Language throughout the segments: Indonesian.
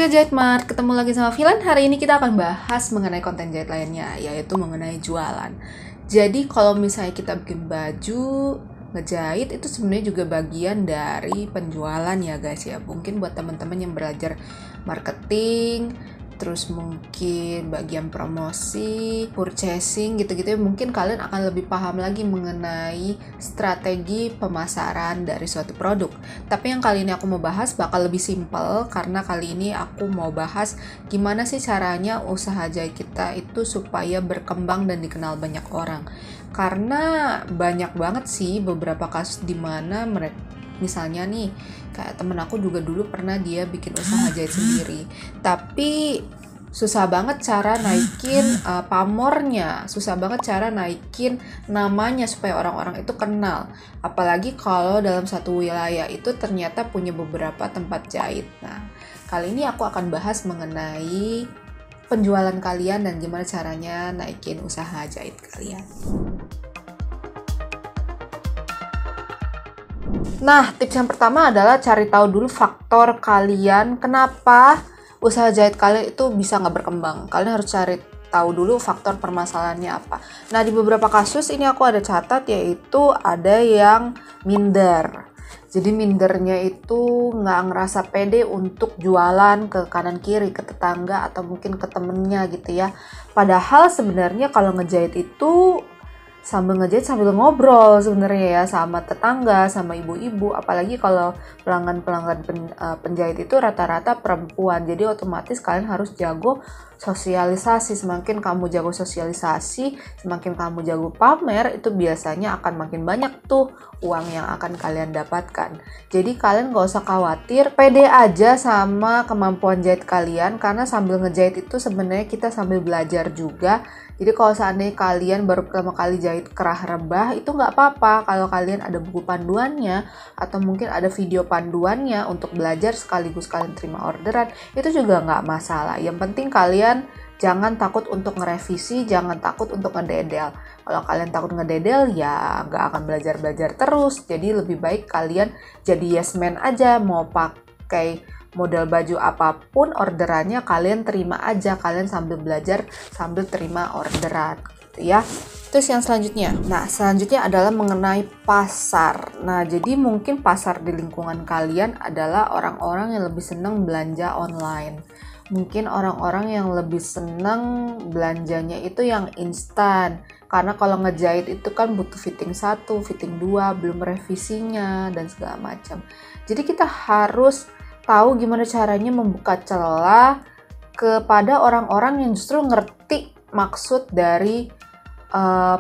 Trio Jahit Mart, ketemu lagi sama Filan. Hari ini kita akan bahas mengenai konten jahit lainnya, yaitu mengenai jualan. Jadi kalau misalnya kita bikin baju, ngejahit itu sebenarnya juga bagian dari penjualan ya guys ya. Mungkin buat teman-teman yang belajar marketing, terus mungkin bagian promosi, purchasing gitu-gitu, mungkin kalian akan lebih paham lagi mengenai strategi pemasaran dari suatu produk. Tapi yang kali ini aku mau bahas bakal lebih simpel, karena kali ini aku mau bahas gimana sih caranya usaha jahit kita itu supaya berkembang dan dikenal banyak orang. Karena banyak banget sih beberapa kasus di mana mereka, misalnya nih, kayak temen aku juga dulu pernah dia bikin usaha jahit sendiri, tapi susah banget cara naikin pamornya, susah banget cara naikin namanya supaya orang-orang itu kenal. Apalagi kalau dalam satu wilayah itu ternyata punya beberapa tempat jahit. Nah, kali ini aku akan bahas mengenai penjualan kalian dan gimana caranya naikin usaha jahit kalian. Nah, tips yang pertama adalah cari tahu dulu faktor kalian, kenapa usaha jahit kalian itu bisa nggak berkembang. Kalian harus cari tahu dulu faktor permasalahannya apa. Nah, di beberapa kasus ini aku ada catat, yaitu ada yang minder. Jadi mindernya itu nggak ngerasa pede untuk jualan ke kanan kiri, ke tetangga atau mungkin ke temennya gitu ya. Padahal sebenarnya kalau ngejahit itu sambil ngejahit sambil ngobrol sebenarnya ya sama tetangga, sama ibu-ibu. Apalagi kalau pelanggan-pelanggan penjahit itu rata-rata perempuan, jadi otomatis kalian harus jago sosialisasi. Semakin kamu jago sosialisasi, semakin kamu jago pamer, itu biasanya akan makin banyak tuh uang yang akan kalian dapatkan. Jadi kalian gak usah khawatir, pede aja sama kemampuan jahit kalian, karena sambil ngejahit itu sebenarnya kita sambil belajar juga. Jadi kalau seandainya kalian baru pertama kali jahit kerah rebah, itu nggak apa-apa kalau kalian ada buku panduannya atau mungkin ada video panduannya untuk belajar sekaligus kalian terima orderan, itu juga nggak masalah. Yang penting kalian jangan takut untuk ngerevisi, jangan takut untuk ngededel. Kalau kalian takut ngededel ya nggak akan belajar-belajar terus. Jadi lebih baik kalian jadi yes man aja, mau pakai model baju apapun orderannya kalian terima aja, kalian sambil belajar sambil terima orderan gitu ya. Terus yang selanjutnya, nah selanjutnya adalah mengenai pasar. Nah jadi mungkin pasar di lingkungan kalian adalah orang-orang yang lebih senang belanja online. Mungkin orang-orang yang lebih senang belanjanya itu yang instan, karena kalau ngejahit itu kan butuh fitting 1, fitting 2, belum revisinya dan segala macam. Jadi kita harus tahu gimana caranya membuka celah kepada orang-orang yang justru ngerti maksud dari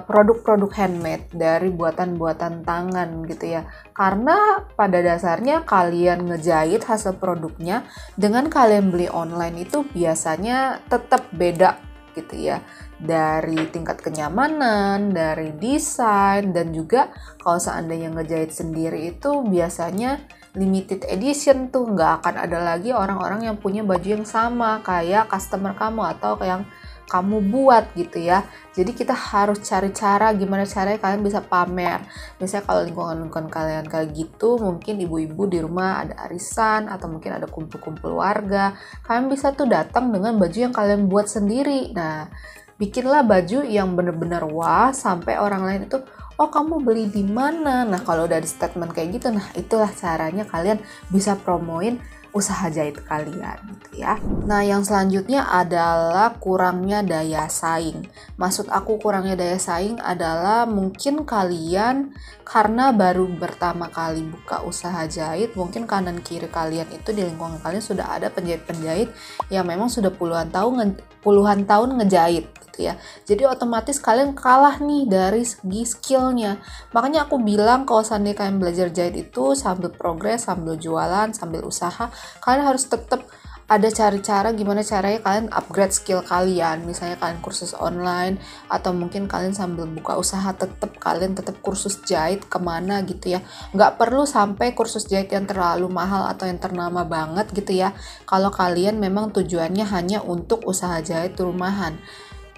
produk-produk handmade, dari buatan-buatan tangan gitu ya. Karena pada dasarnya kalian ngejahit hasil produknya dengan kalian beli online itu biasanya tetap beda gitu ya. Dari tingkat kenyamanan, dari desain, dan juga kalau seandainya ngejahit sendiri itu biasanya limited edition tuh, nggak akan ada lagi orang-orang yang punya baju yang sama kayak customer kamu atau yang kamu buat gitu ya. Jadi kita harus cari cara gimana caranya kalian bisa pamer. Misalnya kalau lingkungan kalian kayak gitu, mungkin ibu-ibu di rumah ada arisan atau mungkin ada kumpul-kumpul warga, kalian bisa tuh datang dengan baju yang kalian buat sendiri. Nah, bikinlah baju yang bener-bener wah sampai orang lain itu, oh kamu beli di mana? Nah kalau udah ada statement kayak gitu, nah itulah caranya kalian bisa promoin usaha jahit kalian gitu ya. Nah yang selanjutnya adalah kurangnya daya saing. Maksud aku kurangnya daya saing adalah mungkin kalian karena baru pertama kali buka usaha jahit, mungkin kanan kiri kalian itu di lingkungan kalian sudah ada penjahit-penjahit yang memang sudah puluhan tahun ngejahit gitu ya. Jadi otomatis kalian kalah nih dari segi skillnya. Makanya aku bilang kalau seandainya kalian belajar jahit itu sambil progres, sambil jualan, sambil usaha, kalian harus tetap ada cari cara gimana caranya kalian upgrade skill kalian. Misalnya kalian kursus online atau mungkin kalian sambil buka usaha kalian tetap kursus jahit kemana gitu ya. Nggak perlu sampai kursus jahit yang terlalu mahal atau yang ternama banget gitu ya. Kalau kalian memang tujuannya hanya untuk usaha jahit rumahan.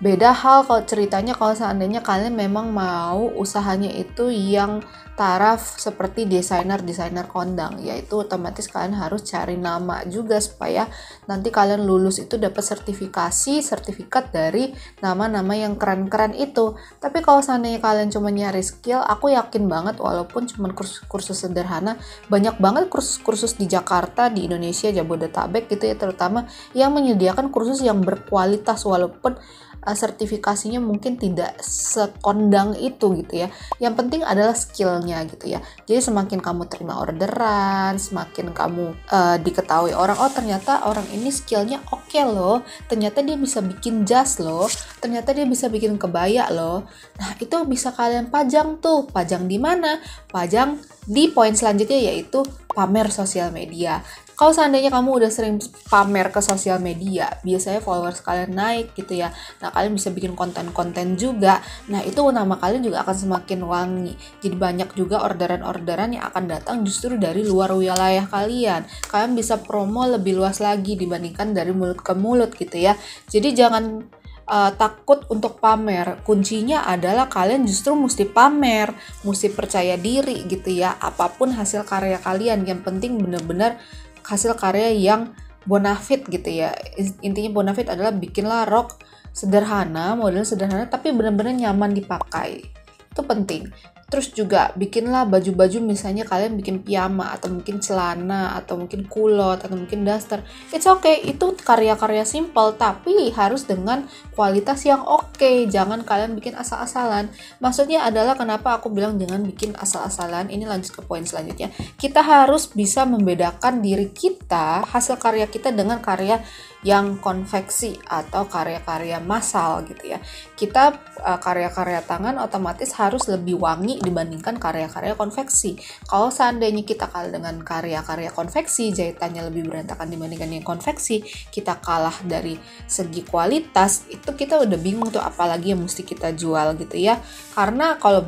Beda hal kalau ceritanya kalau seandainya kalian memang mau usahanya itu yang taraf seperti desainer kondang, yaitu otomatis kalian harus cari nama juga supaya nanti kalian lulus itu dapat sertifikat dari nama-nama yang keren-keren itu. Tapi kalau seandainya kalian cuma nyari skill, aku yakin banget walaupun cuma kursus sederhana, banyak banget kursus-kursus di Jakarta, di Indonesia, Jabodetabek gitu ya, terutama yang menyediakan kursus yang berkualitas walaupun sertifikasinya mungkin tidak sekondang itu gitu ya. Yang penting adalah skillnya gitu ya. Jadi semakin kamu terima orderan, semakin kamu diketahui orang, oh ternyata orang ini skillnya oke loh, ternyata dia bisa bikin jas loh, ternyata dia bisa bikin kebaya loh. Nah itu bisa kalian pajang tuh. Pajang di mana? Pajang di poin selanjutnya, yaitu pamer sosial media. Kalau seandainya kamu udah sering pamer ke sosial media, biasanya followers kalian naik gitu ya. Nah, kalian bisa bikin konten-konten juga. Nah, itu nama kalian juga akan semakin wangi. Jadi banyak juga orderan-orderan yang akan datang justru dari luar wilayah kalian. Kalian bisa promo lebih luas lagi dibandingkan dari mulut ke mulut gitu ya. Jadi jangan takut untuk pamer. Kuncinya adalah kalian justru mesti pamer, mesti percaya diri gitu ya. Apapun hasil karya kalian, yang penting benar-benar hasil karya yang bonafit gitu ya. Intinya bonafit adalah bikinlah rok sederhana, model sederhana tapi benar-benar nyaman dipakai. Itu penting. Terus juga bikinlah baju-baju, misalnya kalian bikin piyama atau mungkin celana atau mungkin kulot atau mungkin daster. It's okay, itu karya-karya simple tapi harus dengan kualitas yang oke. Jangan kalian bikin asal-asalan. Maksudnya adalah kenapa aku bilang jangan bikin asal-asalan. Ini lanjut ke poin selanjutnya. Kita harus bisa membedakan diri kita, hasil karya kita dengan karya yang konveksi atau karya-karya massal gitu ya. Kita karya-karya tangan otomatis harus lebih wangi dibandingkan karya-karya konveksi. Kalau seandainya kita kalah dengan karya-karya konveksi, jahitannya lebih berantakan dibandingkan yang konveksi, kita kalah dari segi kualitas, itu kita udah bingung tuh apalagi yang mesti kita jual gitu ya. Karena kalau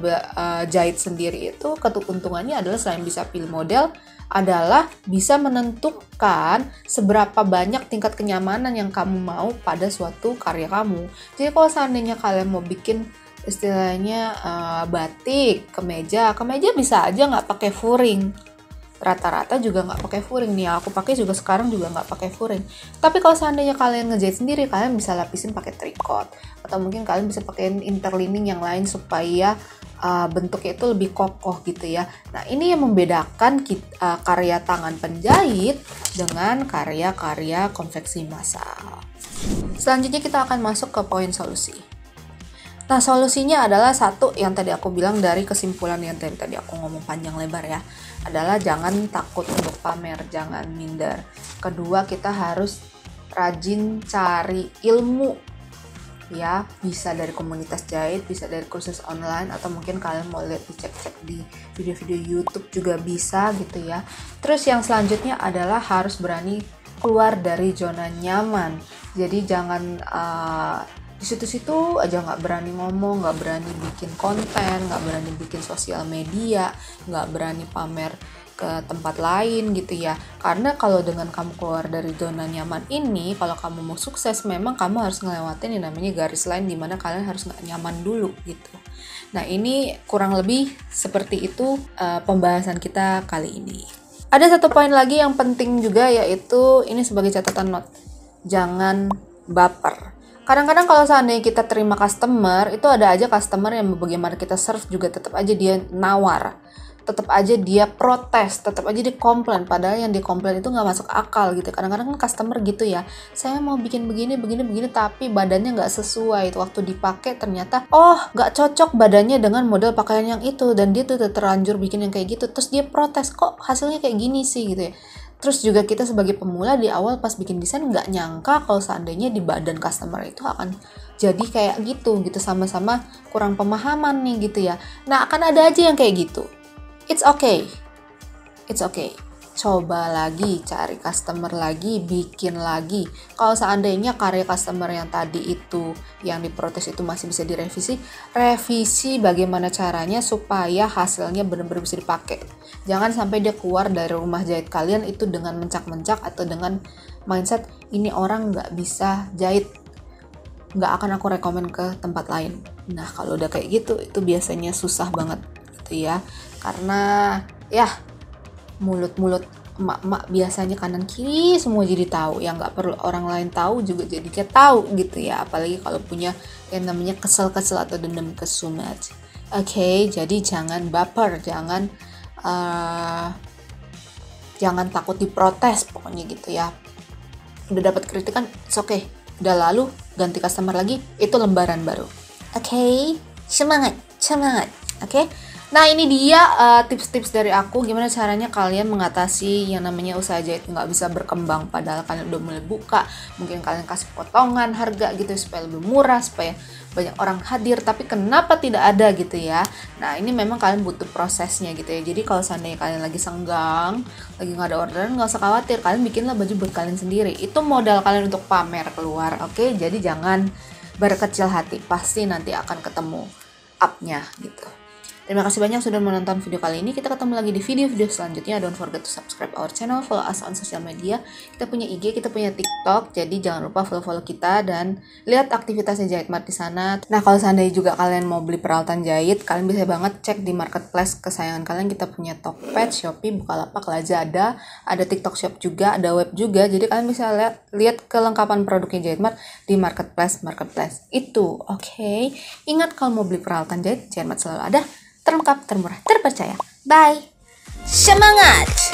jahit sendiri itu keuntungannya adalah selain bisa pilih model, adalah bisa menentukan seberapa banyak tingkat kenyamanan yang kamu mau pada suatu karya kamu. Jadi kalau seandainya kalian mau bikin istilahnya batik, kemeja bisa aja nggak pakai furing. Rata-rata juga nggak pakai furing nih. Aku pakai juga sekarang juga nggak pakai furing. Tapi kalau seandainya kalian ngejahit sendiri, kalian bisa lapisin pakai tricot atau mungkin kalian bisa pakai interlining yang lain supaya bentuknya itu lebih kokoh gitu ya. Nah ini yang membedakan karya tangan penjahit dengan karya-karya konveksi massal. Selanjutnya kita akan masuk ke poin solusi. Nah solusinya adalah satu yang tadi aku bilang dari kesimpulan yang tadi aku ngomong panjang lebar ya, adalah jangan takut untuk pamer, jangan minder. Kedua, kita harus rajin cari ilmu ya, bisa dari komunitas jahit, bisa dari kursus online, atau mungkin kalian mau lihat dicek-cek di video-video YouTube juga bisa gitu ya. Terus yang selanjutnya adalah harus berani keluar dari zona nyaman. Jadi jangan di situ-situ aja nggak berani ngomong, nggak berani bikin konten, nggak berani bikin sosial media, nggak berani pamer ke tempat lain gitu ya. Karena kalau dengan kamu keluar dari zona nyaman ini, kalau kamu mau sukses, memang kamu harus ngelewatin yang namanya garis lain dimana kalian harus nggak nyaman dulu gitu. Nah ini kurang lebih seperti itu pembahasan kita kali ini. Ada satu poin lagi yang penting juga, yaitu ini sebagai catatan note, jangan baper. Kadang-kadang kalau seandainya kita terima customer, itu ada aja customer yang bagaimana kita serve juga tetap aja dia nawar, tetap aja dia protes, tetap aja dia komplain, padahal yang dia komplain itu nggak masuk akal gitu. Kadang-kadang kan customer gitu ya, saya mau bikin begini, tapi badannya nggak sesuai. Waktu dipakai ternyata, nggak cocok badannya dengan model pakaian yang itu, dan dia tuh terlanjur bikin yang kayak gitu, terus dia protes, kok hasilnya kayak gini sih gitu ya. Terus juga kita sebagai pemula di awal pas bikin desain nggak nyangka kalau seandainya di badan customer itu akan jadi kayak gitu, sama-sama kurang pemahaman nih gitu ya. Nah akan ada aja yang kayak gitu. It's okay. Coba lagi, cari customer lagi, bikin lagi. Kalau seandainya karya customer yang tadi itu, yang diprotes itu masih bisa direvisi, revisi bagaimana caranya supaya hasilnya benar-benar bisa dipakai. Jangan sampai dia keluar dari rumah jahit kalian itu dengan mencak-mencak atau dengan mindset, ini orang nggak bisa jahit. nggak akan aku rekomen ke tempat lain. Nah kalau udah kayak gitu itu biasanya susah banget gitu ya, karena ya mulut-mulut emak-emak biasanya kanan kiri semua jadi tahu, yang nggak perlu orang lain tahu juga jadi kayak tahu gitu ya, apalagi kalau punya yang namanya kesel-kesel atau dendam kesumat. Oke, jadi jangan baper, jangan takut diprotes pokoknya gitu ya. Udah dapat kritikan, it's okay, udah lalu, ganti customer lagi, itu lembaran baru. Oke, semangat. Oke. Nah ini dia tips-tips dari aku gimana caranya kalian mengatasi yang namanya usaha jahit nggak bisa berkembang padahal kalian udah mulai buka. Mungkin kalian kasih potongan harga gitu supaya lebih murah, supaya banyak orang hadir, tapi kenapa tidak ada gitu ya. Nah ini memang kalian butuh prosesnya gitu ya. Jadi kalau seandainya kalian lagi senggang, lagi nggak ada orderan, nggak usah khawatir, kalian bikinlah baju buat kalian sendiri. Itu modal kalian untuk pamer keluar. Oke, jadi jangan berkecil hati, pasti nanti akan ketemu up-nya gitu. Terima kasih banyak sudah menonton video kali ini. Kita ketemu lagi di video-video selanjutnya. Don't forget to subscribe our channel, follow us on social media. Kita punya IG, kita punya TikTok. Jadi jangan lupa follow kita dan lihat aktivitasnya Jahit Mart di sana. Nah, kalau seandainya juga kalian mau beli peralatan jahit, kalian bisa banget cek di marketplace kesayangan kalian. Kita punya Tokped, Shopee, Bukalapak, Lazada, ada TikTok Shop juga, ada web juga. Jadi kalian bisa lihat kelengkapan produknya Jahit Mart di marketplace itu. Oke. Ingat kalau mau beli peralatan jahit, Jahit Mart selalu ada. Terlengkap, termurah, terpercaya. Bye. Semangat!